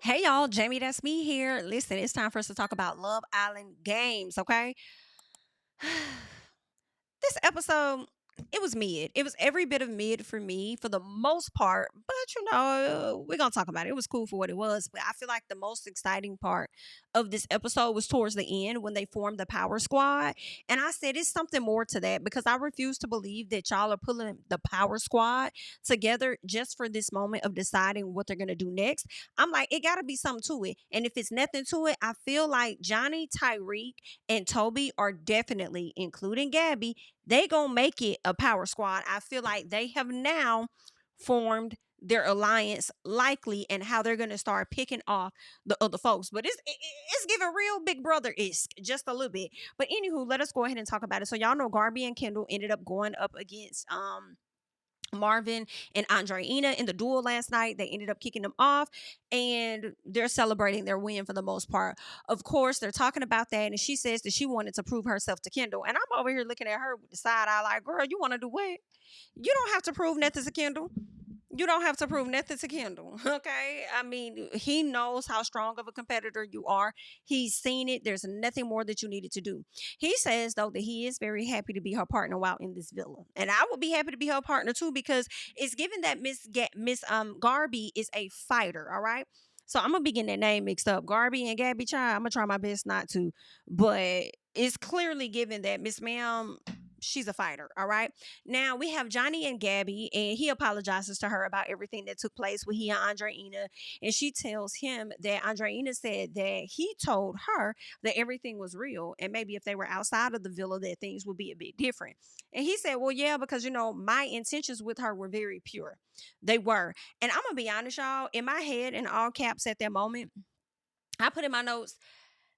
Hey y'all, Jamie, that's me here. Listen, it's time for us to talk about Love Island games, okay? This episode, it was mid. It was every bit of mid for me for the most part, but we're gonna talk about it. It was cool for what it was, but I feel like the most exciting part of this episode was towards the end when they formed the power squad. And I said it's something more to that because I refuse to believe that y'all are pulling the power squad together just for this moment of deciding what they're gonna do next. I'm like, it gotta be something to it. And if it's nothing to it, I feel like Johnny, Tyreek, and Toby are definitely, including Gabby, they gonna make it a power squad. I feel like they have now formed their alliance likely and how they're gonna start picking off the other folks. But it's giving real Big Brother isk just a little bit. But anywho, let us go ahead and talk about it. So y'all know Garby and Kendall ended up going up against Marvin and Andreina in the duel last night. They ended up kicking them off and they're celebrating their win for the most part. Of course, they're talking about that. And she says that she wanted to prove herself to Kendall. And I'm over here looking at her with the side eye like, girl, you want to do what? You don't have to prove nothing to Kendall. You don't have to prove nothing to Kendall. Okay. I mean, he knows how strong of a competitor you are. He's seen it. There's nothing more that you needed to do. He says, though, that he is very happy to be her partner while in this villa. And I would be happy to be her partner too, because it's given that Miss Garby is a fighter. All right. So I'm gonna be getting that name mixed up. Garby and Gabby Child. I'm gonna try my best not to, but it's clearly given that Miss Ma'am, she's a fighter. All right. Now we have Johnny and Gabby, and he apologizes to her about everything that took place with he and Andreina. And she tells him that Andreina said that he told her that everything was real, and maybe if they were outside of the villa, that things would be a bit different. And he said, well, yeah, because my intentions with her were very pure. They were. And I'm gonna be honest, y'all, in my head, in all caps at that moment, I put in my notes,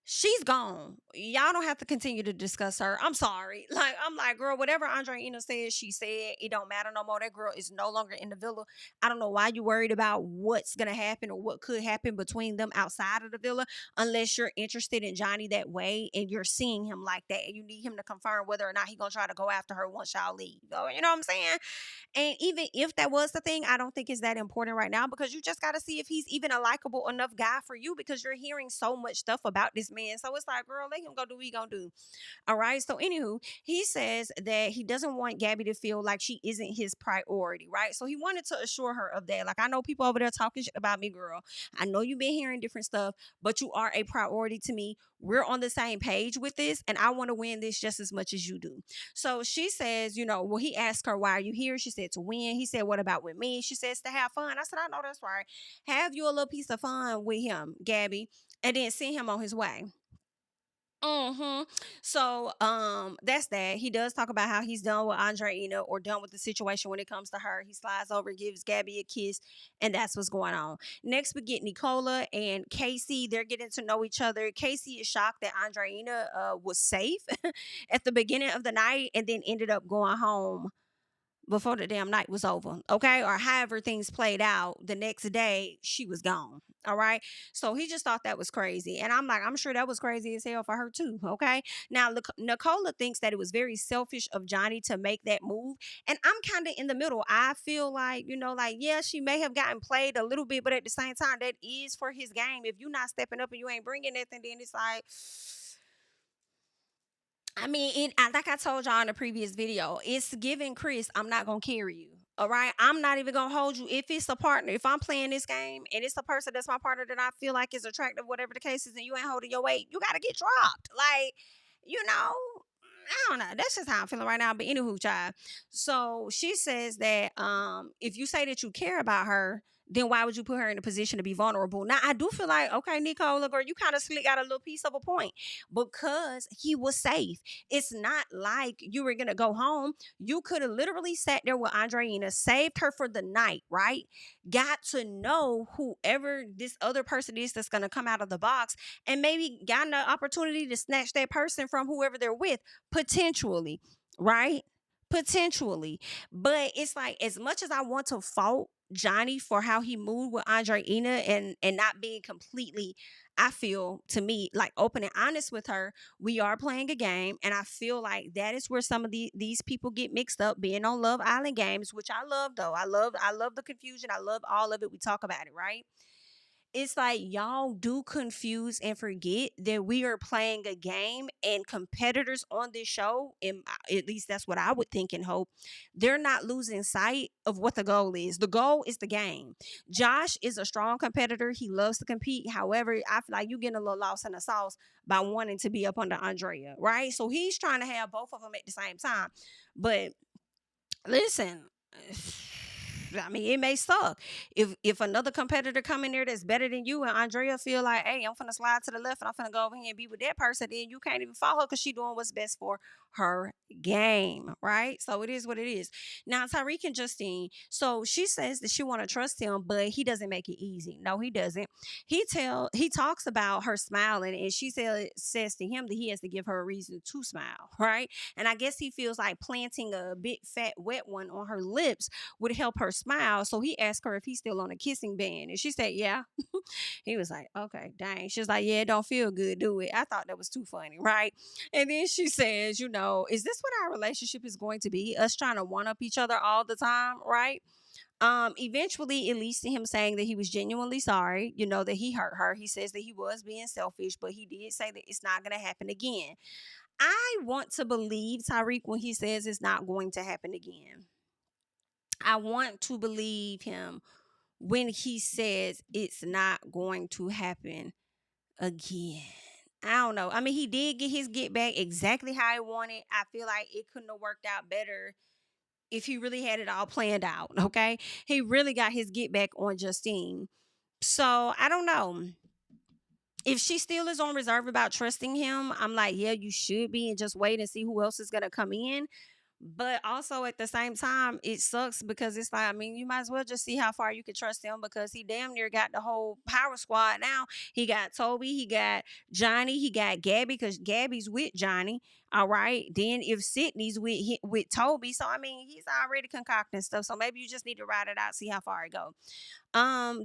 she's gone. Y'all don't have to continue to discuss her. I'm sorry. Like, I'm like, girl, whatever Andreina said, she said, it don't matter no more. That girl is no longer in the villa. I don't know why you worried about what's gonna happen or what could happen between them outside of the villa, unless you're interested in Johnny that way and you're seeing him like that and you need him to confirm whether or not he gonna try to go after her once y'all leave. You know what I'm saying? And even if that was the thing, I don't think it's that important right now because you just got to see if he's even a likable enough guy for you because you're hearing so much stuff about this man. So it's like, girl, let him go do what he gonna do. All right. So, anywho, he says that he doesn't want Gabby to feel like she isn't his priority, right? So he wanted to assure her of that. Like, I know people over there talking shit about me, girl. I know you've been hearing different stuff, but you are a priority to me. We're on the same page with this, and I want to win this just as much as you do. So she says, well, he asked her, why are you here? She said, to win. He said, what about with me? She says, to have fun. I said, I know that's right. Have you a little piece of fun with him, Gabby, and then send him on his way. So that's that. He does talk about how he's done with Andreina or done with the situation when it comes to her. He slides over, gives Gabby a kiss, and that's what's going on. Next we get Nicola and Casey. They're getting to know each other. Casey is shocked that Andreina was safe at the beginning of the night and then ended up going home before the damn night was over, okay? Or however things played out, the next day she was gone. All right. So he just thought that was crazy. And I'm like, I'm sure that was crazy as hell for her too. Okay. Now, Nicola thinks that it was very selfish of Johnny to make that move. And I'm kind of in the middle. I feel like, like, yeah, she may have gotten played a little bit, but at the same time, that is for his game. If you're not stepping up and you ain't bringing nothing, then it's like, I mean, like I told y'all in the previous video, it's giving Chris, I'm not going to carry you. All right. I'm not even going to hold you. If it's a partner, if I'm playing this game and it's a person that's my partner that I feel like is attractive, whatever the case is, and you ain't holding your weight, you got to get dropped. Like, I don't know. That's just how I'm feeling right now. But anywho, child. So she says that if you say that you care about her, then why would you put her in a position to be vulnerable? Now, I do feel like, okay, Nicola, girl, you kind of got a little piece of a point because he was safe. It's not like you were going to go home. You could have literally sat there with Andreina, saved her for the night, right? Got to know whoever this other person is that's going to come out of the box and maybe gotten the opportunity to snatch that person from whoever they're with, potentially, right? Potentially. But it's like, as much as I want to fault Johnny for how he moved with Andreina and not being completely, I feel, to me, like open and honest with her, we are playing a game, and I feel like that is where some of these people get mixed up, being on Love Island games, which I love though. I love the confusion. I love all of it. We talk about it, right? it's like y'all do confuse and forget that we are playing a game, and competitors on this show, and at least that's what I would think and hope, they're not losing sight of what the goal is. The goal is the game. Josh is a strong competitor. He loves to compete. However, I feel like you getting a little lost in the sauce by wanting to be up under Andrea, right? So he's trying to have both of them at the same time. But listen, I mean, it may suck if another competitor come in there that's better than you, and Andrea feel like, hey, I'm finna slide to the left and I'm finna go over here and be with that person. Then you can't even follow her because she doing what's best for her game, right? So it is what it is. Now Tyreek and Justine, so she says that she want to trust him, but he doesn't make it easy. No, he doesn't. He talks about her smiling, and she says to him that he has to give her a reason to smile, right? And I guess he feels like planting a big fat wet one on her lips would help her smile. So he asked her if he's still on a kissing ban. And she said, yeah. He was like, okay, dang. She's like, yeah, it don't feel good, do it? I thought that was too funny, right? And then she says, is this what our relationship is going to be? Us trying to one up each other all the time, right? Eventually it leads to him saying that he was genuinely sorry, that he hurt her. He says that he was being selfish, but he did say that it's not going to happen again. I want to believe Tyreek when he says it's not going to happen again. I want to believe him when he says it's not going to happen again. I don't know. I mean, he did get his get back exactly how he wanted. I feel like it couldn't have worked out better if he really had it all planned out. Okay. He really got his get back on Justine. So I don't know. If she still is on reserve about trusting him, I'm like, yeah, you should be, and just wait and see who else is going to come in. But also at the same time, it sucks because it's like, I mean, you might as well just see how far you can trust him, because he damn near got the whole power squad now. He got Toby, he got Johnny, he got Gabby, because Gabby's with Johnny. All right. Then if Sydney's with Toby, so I mean, he's already concocting stuff. So maybe you just need to ride it out, see how far it goes.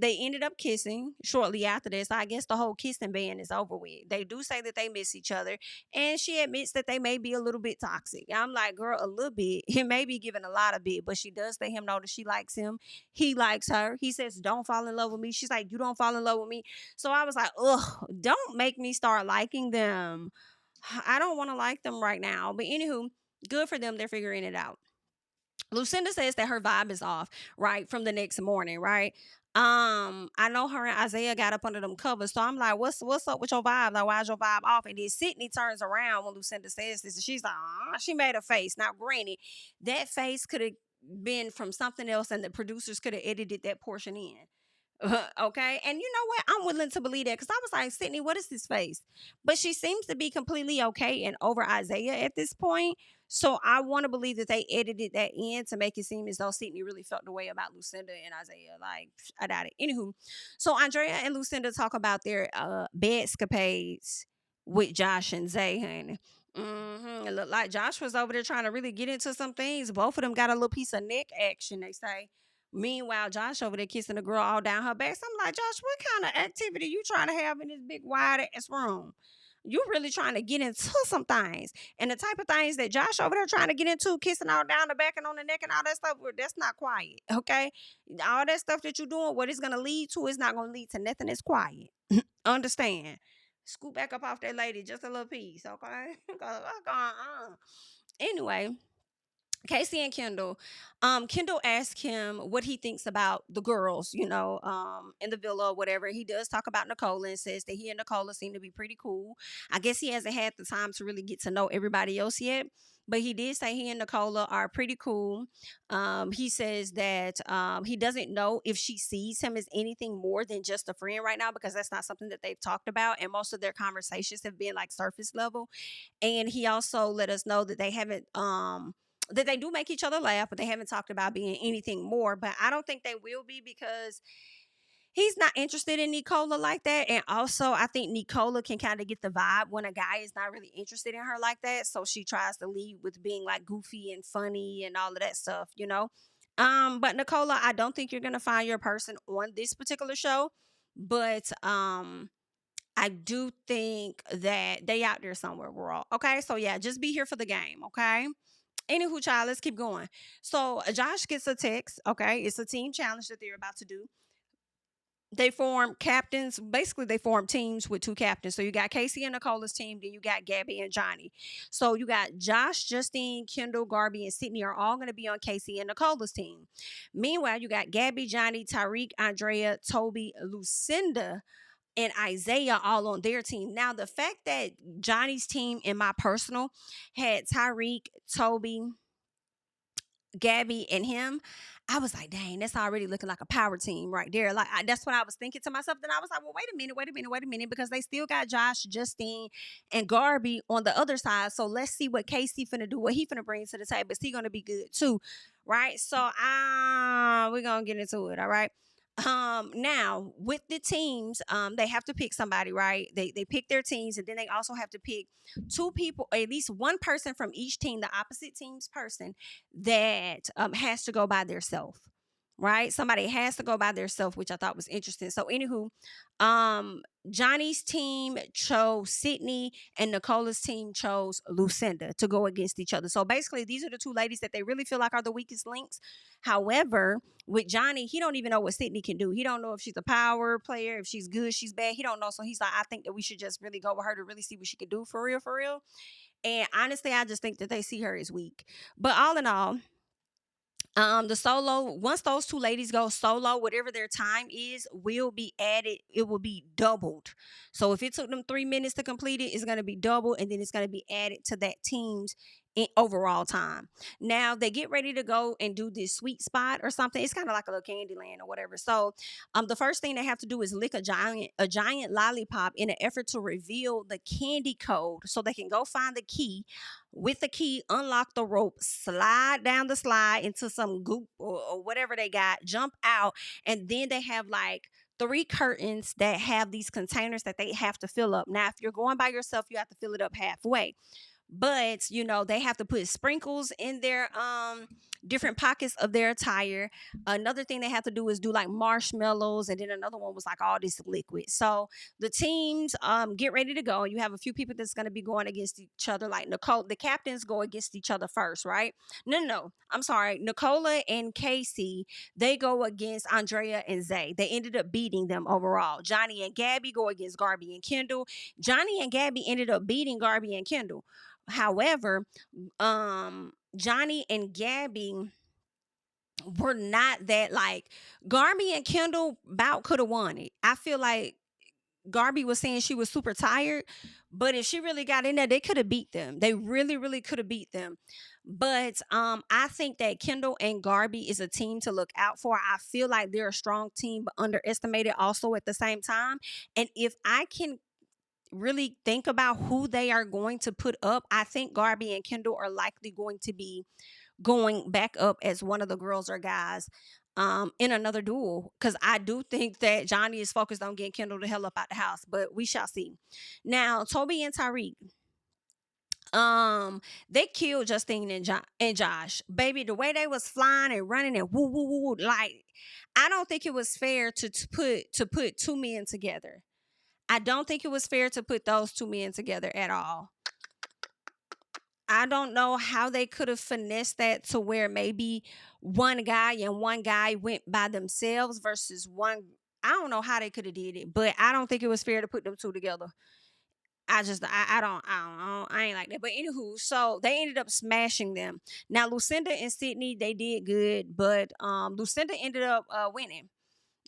They ended up kissing shortly after this. I guess the whole kissing ban is over with. They do say that they miss each other, and she admits that they may be a little bit toxic. I'm like, girl, a little bit. He may be giving a lot of bit, but she does let him know that she likes him. He likes her. He says, "Don't fall in love with me." She's like, "You don't fall in love with me." So I was like, ugh, don't make me start liking them. I don't want to like them right now. But anywho, good for them. They're figuring it out. Lucinda says that her vibe is off, right, from the next morning, right? I know her and Isaiah got up under them covers, so I'm like, what's up with your vibe? Like, why's your vibe off? And then Sydney turns around when Lucinda says this, and she's like, she made a face. Now, granted, that face could have been from something else, and the producers could have edited that portion in. Okay. And you know what? I'm willing to believe that, because I was like, Sydney, what is this face? But she seems to be completely okay and over Isaiah at this point. So I want to believe that they edited that in to make it seem as though Sydney really felt the way about Lucinda and Isaiah. Like, I doubt it. Anywho, so Andrea and Lucinda talk about their bed escapades with Josh and Zay, honey. It looked like Josh was over there trying to really get into some things. Both of them got a little piece of neck action, they say. Meanwhile, Josh over there kissing the girl all down her back. So I'm like, Josh, what kind of activity you trying to have in this big wide ass room? You really trying to get into some things. And the type of things that Josh over there trying to get into, kissing all down the back and on the neck and all that stuff, well, that's not quiet. Okay. All that stuff that you're doing, what it's gonna lead to is not gonna lead to nothing that's quiet. Understand? Scoot back up off that lady just a little piece, okay? What's going on? Anyway, Casey and Kendall. Kendall asked him what he thinks about the girls, in the villa or whatever. He does talk about Nicole and says that he and Nicola seem to be pretty cool. I guess he hasn't had the time to really get to know everybody else yet. But he did say he and Nicola are pretty cool. He says that he doesn't know if she sees him as anything more than just a friend right now, because that's not something that they've talked about. And most of their conversations have been like surface level. And he also let us know that they haven't that they do make each other laugh, but they haven't talked about being anything more. But I don't think they will be, because he's not interested in Nicola like that. And also, I think Nicola can kind of get the vibe when a guy is not really interested in her like that. So she tries to lead with being like goofy and funny and all of that stuff. But Nicola, I don't think you're gonna find your person on this particular show. But I do think that they out there somewhere, girl. Okay, so yeah, just be here for the game. Okay. Anywho, child, let's keep going. So Josh gets a text. Okay, it's a team challenge that they're about to do. They form captains. Basically, they form teams with two captains. So you got Casey and Nicola's team, then you got Gabby and Johnny. So you got Josh, Justine, Kendall, Garby, and Sydney are all going to be on Casey and Nicola's team. Meanwhile, you got Gabby, Johnny, Tyreek, Andrea, Toby, Lucinda, and Isaiah all on their team. Now, the fact that Johnny's team and my personal had Tyreek, Toby, Gabby and him, I was like, dang, that's already looking like a power team right there. Like that's what I was thinking to myself. Then I was like, well, wait a minute, because they still got Josh, Justine, and Garby on the other side. So let's see what Casey finna do, what he finna bring to the table. Is he gonna be good too? Right. So we're gonna get into it. All right. Now with the teams, they have to pick somebody, right? They pick their teams, and then they also have to pick two people, at least one person from each team, the opposite team's person that has to go by their self, right? Somebody has to go by their self, which I thought was interesting. So, anywho, Johnny's team chose Sydney, and Nicola's team chose Lucinda to go against each other. So basically, these are the two ladies that they really feel like are the weakest links. However, with Johnny, he don't even know what Sydney can do. He don't know if she's a power player, if she's good, she's bad. He don't know. So he's like, I think that we should just really go with her to really see what she can do for real, for real. And honestly, I just think that they see her as weak. But all in all, the solo, once those two ladies go solo, whatever their time is will be added. It will be doubled. So if it took them 3 minutes to complete it, it's going to be doubled, and then it's going to be added to that team's overall time. Now they get ready to go and do this sweet spot or something. It's kind of like a little candy land or whatever. So the first thing they have to do is lick a giant lollipop in an effort to reveal the candy code, so they can go find the key. With the key, unlock the rope, slide down the slide into some goop or whatever they got, jump out, and then they have like three curtains that have these containers that they have to fill up. Now, if you're going by yourself, you have to fill it up halfway, but they have to put sprinkles in their different pockets of their attire. Another thing they have to do is do like marshmallows, and then another one was like all this liquid. So the teams get ready to go. You have a few people that's going to be going against each other. Like Nicole, the captains go against each other first, right? No, I'm sorry. Nicola and Casey, they go against Andrea and Zay. They ended up beating them overall. Johnny and Gabby go against Garby and Kendall. Johnny and Gabby ended up beating Garby and Kendall. However, Johnny and Gabby were not that, like, Garby and Kendall about could have won it. I feel like Garby was saying she was super tired, but if she really got in there, they could have beat them. They really, really could have beat them. But I think that Kendall and Garby is a team to look out for. I feel like they're a strong team, but underestimated also at the same time. And if I can really think about who they are going to put up, I think Garby and Kendall are likely going to be going back up as one of the girls or guys in another duel, because I do think that Johnny is focused on getting Kendall the hell up out the house, but we shall see. Now, Toby and Tyreek, they killed Justine and Josh. Baby, the way they was flying and running and woo woo woo, like, I don't think it was fair to put two men together. I don't think it was fair to put those two men together at all. I don't know how they could have finessed that to where maybe one guy and one guy went by themselves versus one. I don't know how they could have did it, but I don't think it was fair to put them two together. I ain't like that. But anywho, so they ended up smashing them. Now Lucinda and Sydney, they did good, but Lucinda ended up winning.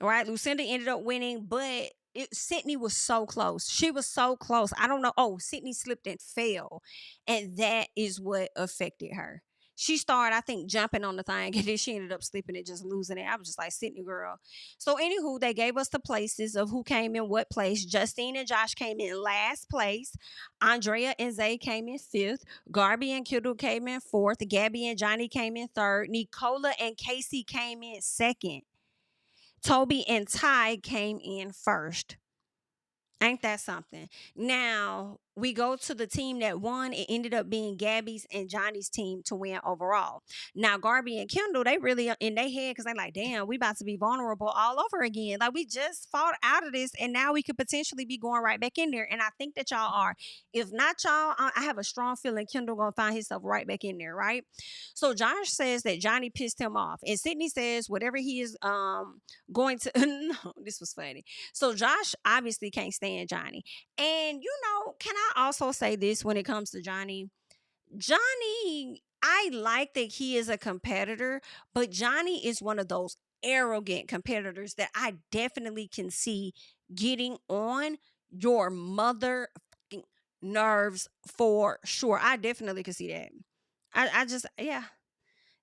Right, Lucinda ended up winning, but Sydney was so close. She was so close. I don't know. Oh, Sydney slipped and fell, and that is what affected her. She started, I think, jumping on the thing, and then she ended up slipping and just losing it. I was just like, Sydney, girl. So, anywho, they gave us the places of who came in what place. Justine and Josh came in last place. Andrea and Zay came in fifth. Garby and Kendall came in fourth. Gabby and Johnny came in third. Nicola and Casey came in second. Toby and Ty came in first. Ain't that something? Now, we go to the team that won. It ended up being Gabby's and Johnny's team to win overall. Now, Garby and Kendall, they really in their head because they like, damn, we about to be vulnerable all over again. Like, we just fought out of this, and now we could potentially be going right back in there. And I think that y'all are. If not y'all, I have a strong feeling Kendall gonna find himself right back in there, right? So Josh says that Johnny pissed him off, and Sydney says whatever he is going to. No, this was funny. So Josh obviously can't stand Johnny. And can I also say this when it comes to Johnny? Johnny, I like that he is a competitor, but Johnny is one of those arrogant competitors that I definitely can see getting on your mother nerves for sure. I definitely could see that. I just, yeah.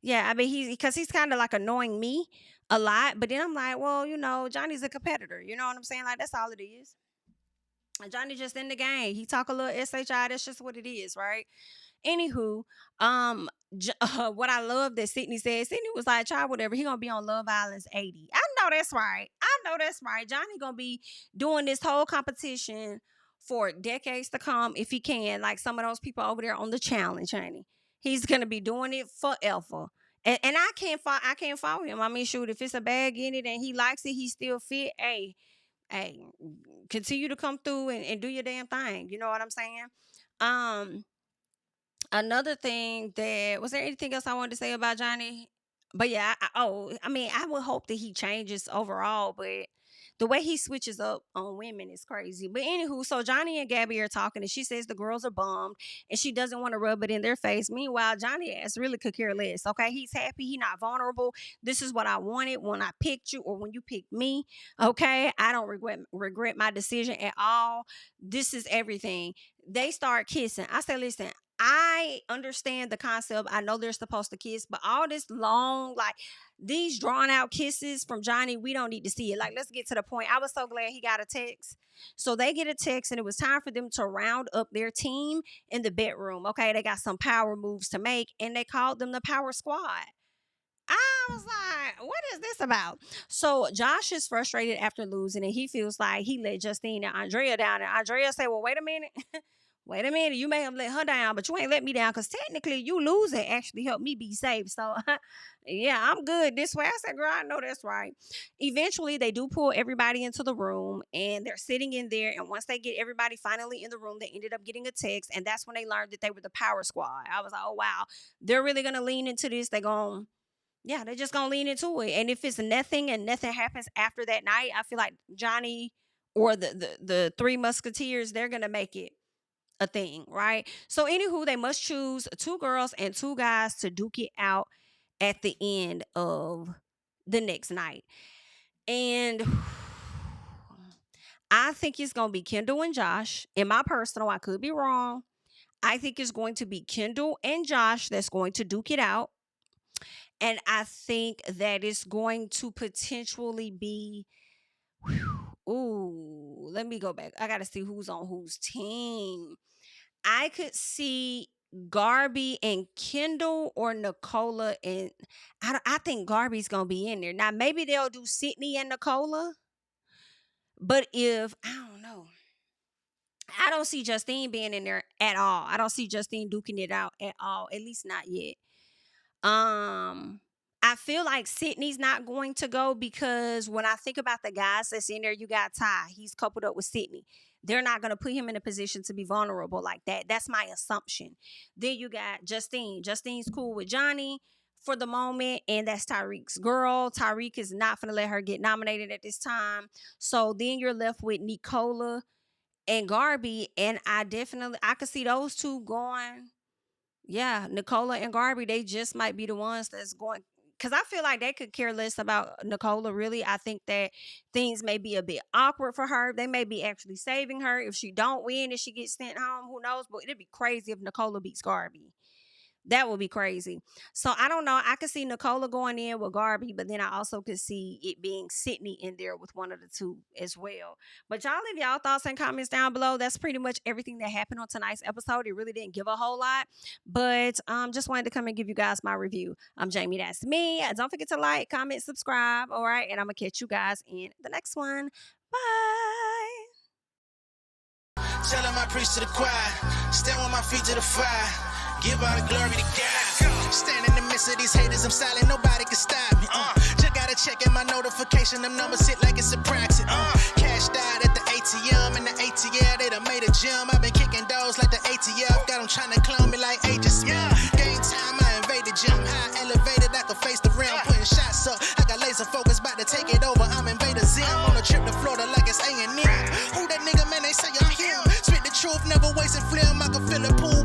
Yeah, I mean, he's kind of like annoying me a lot, but then I'm like, well, Johnny's a competitor. You know what I'm saying? Like, that's all it is. Johnny just in the game. He talk a little SHI. That's just what it is, right? Anywho, what I love that Sydney said, Sydney was like, "Child, whatever. He gonna be on Love Island's 80." I know that's right. I know that's right. Johnny gonna be doing this whole competition for decades to come if he can. Like some of those people over there on the challenge, honey. He's gonna be doing it forever. And I can't follow him. I mean, shoot, if it's a bag in it and he likes it, he's still fit. Hey, continue to come through and do your damn thing. You know what I'm saying? Um, Another thing that was there anything else I wanted to say about Johnny? But yeah, I mean, I would hope that he changes overall, but the way he switches up on women is crazy. But anywho, so Johnny and Gabby are talking, and she says the girls are bummed, and she doesn't want to rub it in their face. Meanwhile, Johnny ass really could care less. Okay, he's happy, he's not vulnerable. This is what I wanted when I picked you, or when you picked me. Okay, I don't regret my decision at all. This is everything. They start kissing. I said, listen, I understand the concept. I know they're supposed to kiss, but all this long, like these drawn out kisses from Johnny, we don't need to see it. Like, let's get to the point. I was so glad he got a text. So they get a text, and it was time for them to round up their team in the bedroom. Okay, they got some power moves to make, and they called them the Power Squad. I was like, what is this about? So Josh is frustrated after losing, and he feels like he let Justine and Andrea down. And Andrea said, well, wait a minute. Wait a minute. You may have let her down, but you ain't let me down because technically you losing actually helped me be safe. So, yeah, I'm good this way. I said, girl, I know that's right. Eventually, they do pull everybody into the room, and they're sitting in there. And once they get everybody finally in the room, they ended up getting a text. And that's when they learned that they were the Power Squad. I was like, oh, wow. They're really going to lean into this. They're just gonna lean into it. And if it's nothing and nothing happens after that night, I feel like Johnny or the three musketeers, they're gonna make it a thing, right? So anywho, they must choose two girls and two guys to duke it out at the end of the next night. And I think it's gonna be Kendall and Josh. In my personal, I could be wrong. I think it's going to be Kendall and Josh that's going to duke it out. And I think that it's going to potentially be, ooh, let me go back. I got to see who's on whose team. I could see Garby and Kendall, or Nicola and I think Garby's going to be in there. Now, maybe they'll do Sydney and Nicola. But I don't know. I don't see Justine being in there at all. I don't see Justine duking it out at all. At least not yet. I feel like Sydney's not going to go because when I think about the guys that's in there, you got Ty. He's coupled up with Sydney. They're not going to put him in a position to be vulnerable like that. That's my assumption. Then you got Justine. Justine's cool with Johnny for the moment, and that's Tyreek's girl. Tyreek is not going to let her get nominated at this time. So then you're left with Nicola and Garby, and I could see those two going. Yeah, Nicola and Garby, they just might be the ones that's going. Because I feel like they could care less about Nicola, really. I think that things may be a bit awkward for her. They may be actually saving her. If she don't win and she gets sent home, who knows? But it'd be crazy if Nicola beats Garby. That would be crazy. So I don't know. I could see Nicola going in with Garby, but then I also could see it being Sydney in there with one of the two as well. But y'all leave y'all thoughts and comments down below. That's pretty much everything that happened on tonight's episode. It really didn't give a whole lot, but just wanted to come and give you guys my review. I'm Jamie, that's me. Don't forget to like, comment, subscribe. All right, and I'm gonna catch you guys in the next one. Bye. Tell him I preach to the choir. Stand with my feet to the fire. Give all the glory to God. Stand in the midst of these haters, I'm silent, nobody can stop me. Just gotta check in my notification, them numbers hit like it's a proxy. Cashed out at the ATM, and the ATL, they done made a gym. I've been kicking doors like the ATF, got them trying to clone me like Agent Smith. Game time, I invaded gym, high elevated, I can face the rim. Putting shots up, I got laser focus, about to take it over, I'm Invader Zim. On a trip to Florida like it's A&M. Who that nigga, man, they say I'm him. Spit the truth, never wasting film, I can feel it pool.